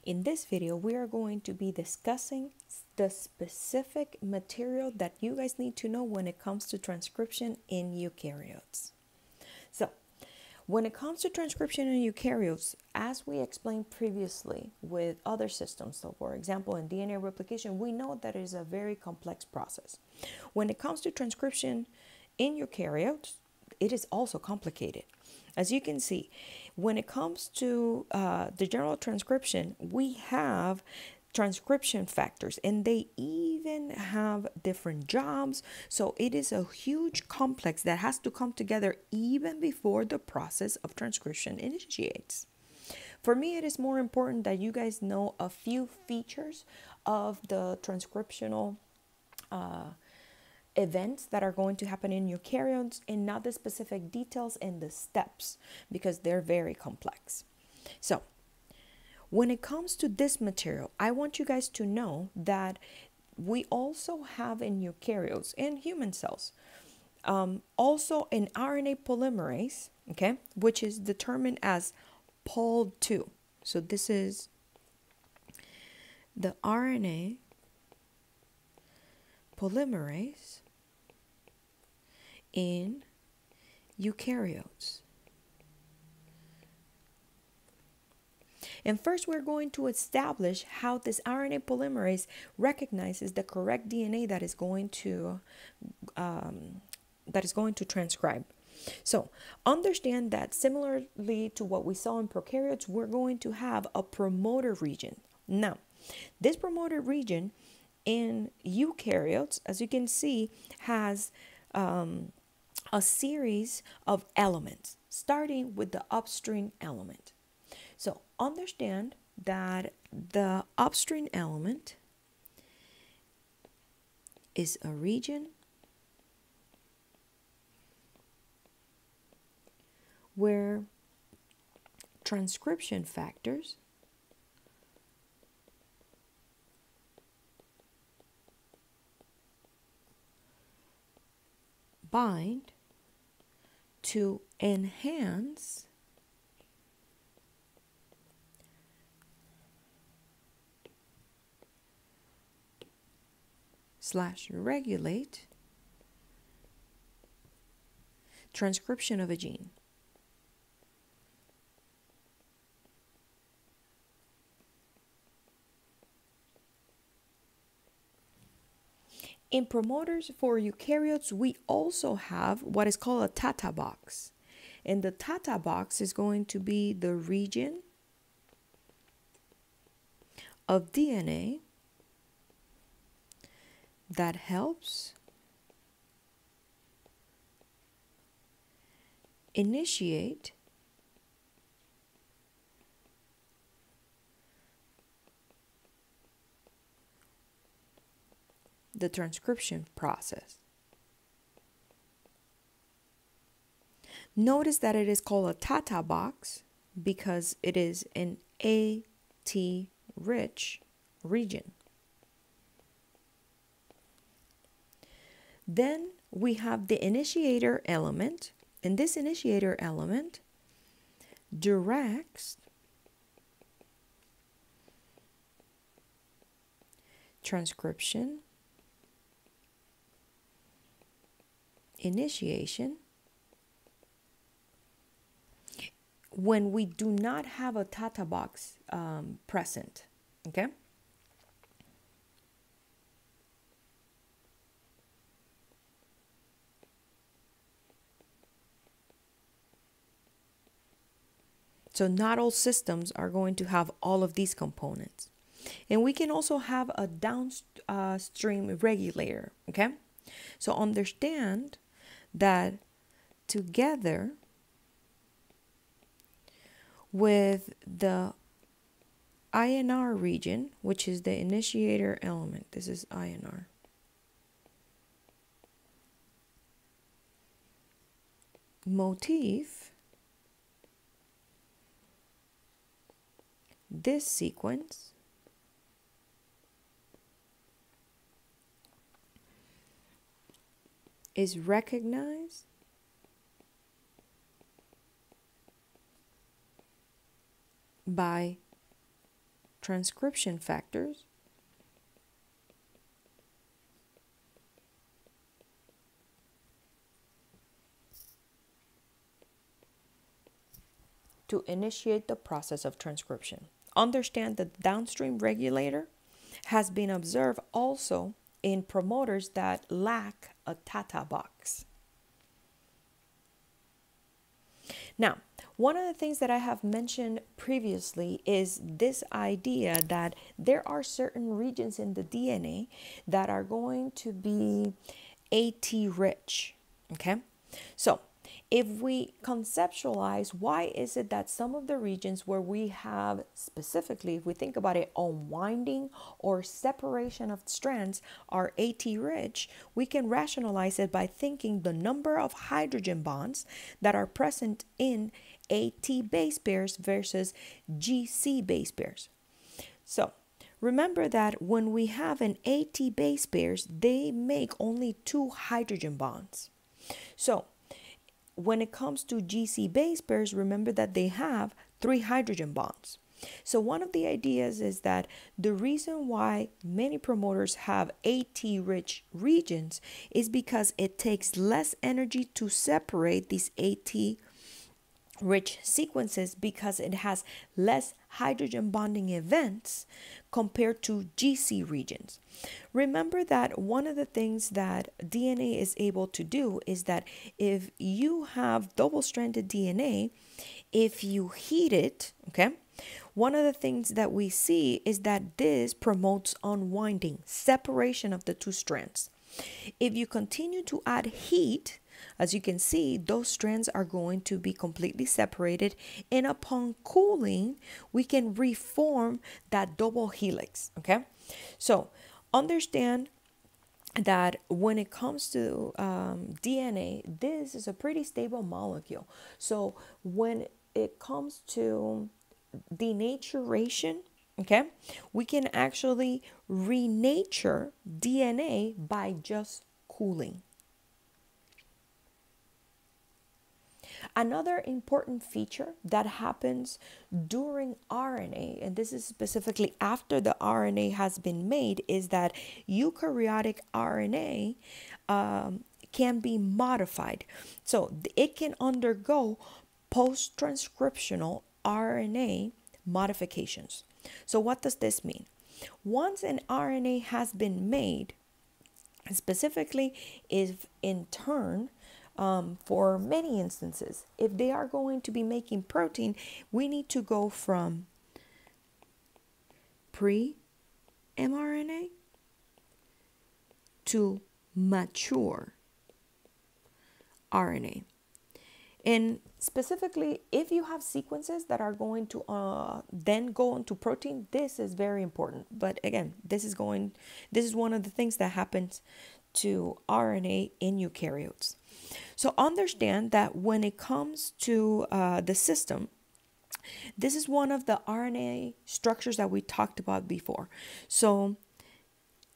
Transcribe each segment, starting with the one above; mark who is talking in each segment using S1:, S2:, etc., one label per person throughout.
S1: In this video, we are going to be discussing the specific material that you guys need to know when it comes to transcription in eukaryotes. So, when it comes to transcription in eukaryotes, as we explained previously with other systems, so for example, in DNA replication, we know that it is a very complex process. When it comes to transcription in eukaryotes, it is also complicated. As you can see, when it comes to the general transcription, we have transcription factors and they even have different jobs. So it is a huge complex that has to come together even before the process of transcription initiates. For me, it is more important that you guys know a few features of the transcriptional events that are going to happen in eukaryotes and not the specific details and the steps because they're very complex. So when it comes to this material, I want you guys to know that we also have in eukaryotes and human cells also an RNA polymerase, okay, which is determined as Pol2. So this is the RNA polymerase in eukaryotes. And first, we're going to establish how this RNA polymerase recognizes the correct DNA that is going to transcribe. So understand that similarly to what we saw in prokaryotes, we're going to have a promoter region. Now, this promoter region in eukaryotes, as you can see, has a series of elements, starting with the upstream element. So understand that the upstream element is a region where transcription factors bind to enhance / regulate transcription of a gene. In promoters for eukaryotes, we also have what is called a Tata box. And the Tata box is going to be the region of DNA that helps initiate the transcription process. Notice that it is called a Tata box because it is an AT-rich region. Then we have the initiator element, and this initiator element directs transcription initiation when we do not have a Tata box present, okay? So not all systems are going to have all of these components. And we can also have a downstream regulator, okay? So understand that together with the INR region, which is the initiator element, this is INR, motif, this sequence is recognized by transcription factors to initiate the process of transcription. Understand that the downstream regulator has been observed also in promoters that lack a Tata box. Now, one of the things that I have mentioned previously is this idea that there are certain regions in the DNA that are going to be AT rich, okay? So if we conceptualize why is it that some of the regions where we have specifically, if we think about it, unwinding or separation of strands are AT rich, we can rationalize it by thinking the number of hydrogen bonds that are present in AT base pairs versus GC base pairs. So remember that when we have an AT base pairs, they make only 2 hydrogen bonds. So when it comes to GC base pairs, remember that they have 3 hydrogen bonds. So one of the ideas is that the reason why many promoters have AT rich regions is because it takes less energy to separate these AT rich sequences because it has less hydrogen bonding events compared to GC regions. Remember that one of the things that DNA is able to do is that if you have double-stranded DNA, if you heat it, okay, one of the things that we see is that this promotes unwinding, separation of the 2 strands. If you continue to add heat, as you can see, those strands are going to be completely separated, and upon cooling, we can reform that double helix, okay? So understand that when it comes to DNA, this is a pretty stable molecule. So when it comes to denaturation, okay, we can actually renature DNA by just cooling. Another important feature that happens during RNA, and this is specifically after the RNA has been made, is that eukaryotic RNA can be modified. So it can undergo post-transcriptional RNA modifications. So what does this mean? Once an RNA has been made, specifically if in turn, for many instances, if they are going to be making protein, we need to go from pre-mRNA to mature RNA. And specifically, if you have sequences that are going to then go into protein, this is very important. But again, this is one of the things that happens to RNA in eukaryotes. So understand that when it comes to the system, this is one of the RNA structures that we talked about before. So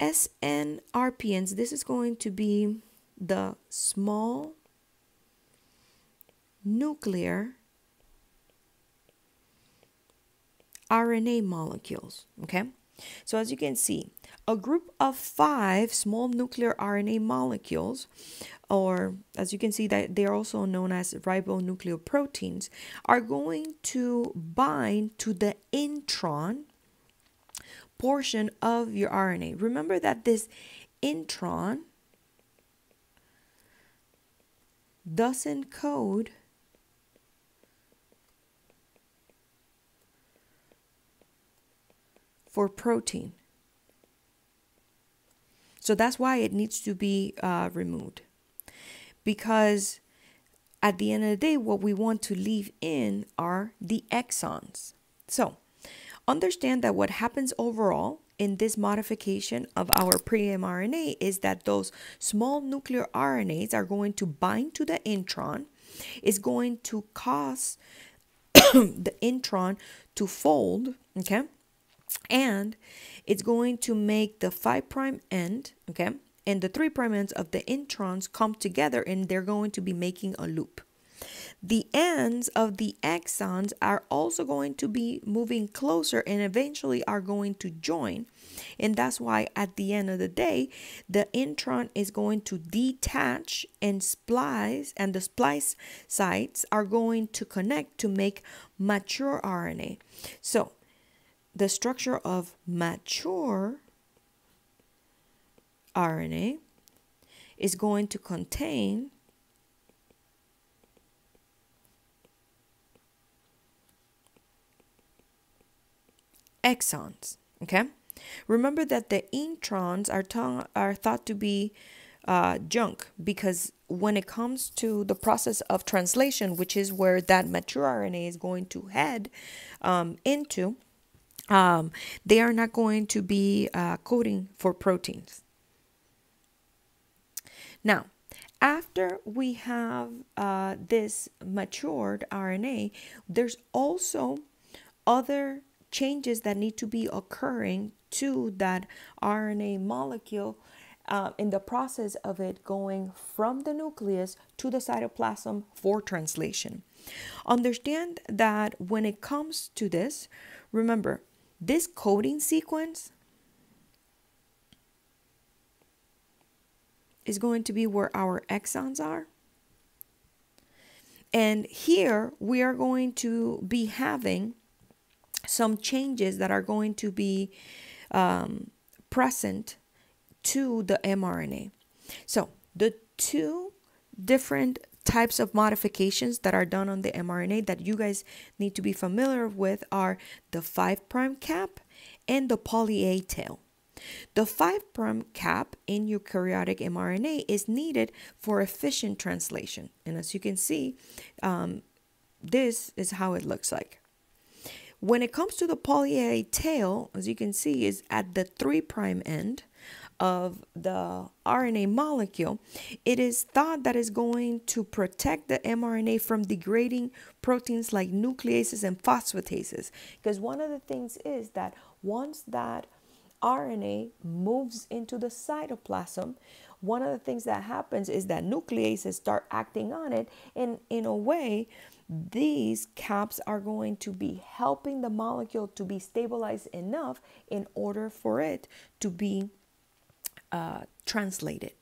S1: SNRPNs, this is going to be the small nuclear RNA molecules, okay? So as you can see, a group of 5 small nuclear RNA molecules, or as you can see that they are also known as ribonucleoproteins, are going to bind to the intron portion of your RNA. Remember that this intron doesn't code for protein. So that's why it needs to be removed. Because at the end of the day, what we want to leave in are the exons. So understand that what happens overall in this modification of our pre-mRNA is that those small nuclear RNAs are going to bind to the intron, is going to cause the intron to fold, okay? And it's going to make the 5' end, okay, and the 3' ends of the introns come together, and they're going to be making a loop. the ends of the exons are also going to be moving closer and eventually are going to join. And that's why at the end of the day, the intron is going to detach and splice, and the splice sites are going to connect to make mature RNA. So the structure of mature RNA is going to contain exons, okay? Remember that the introns are thought to be junk, because when it comes to the process of translation, which is where that mature RNA is going to head into, they are not going to be coding for proteins. Now, after we have this matured RNA, there's also other changes that need to be occurring to that RNA molecule in the process of it going from the nucleus to the cytoplasm for translation. Understand that when it comes to this, remember, this coding sequence is going to be where our exons are. And here we are going to be having some changes that are going to be present to the mRNA. So the two different types of modifications that are done on the mRNA that you guys need to be familiar with are the 5' cap and the poly-A tail. The 5' cap in eukaryotic mRNA is needed for efficient translation. And as you can see, this is how it looks like. When it comes to the poly-A tail, as you can see, is at the 3' end of the RNA molecule. It is thought that is going to protect the mRNA from degrading proteins like nucleases and phosphatases. Because one of the things is that once that RNA moves into the cytoplasm, one of the things that happens is that nucleases start acting on it, and in a way, these caps are going to be helping the molecule to be stabilized enough in order for it to be translated.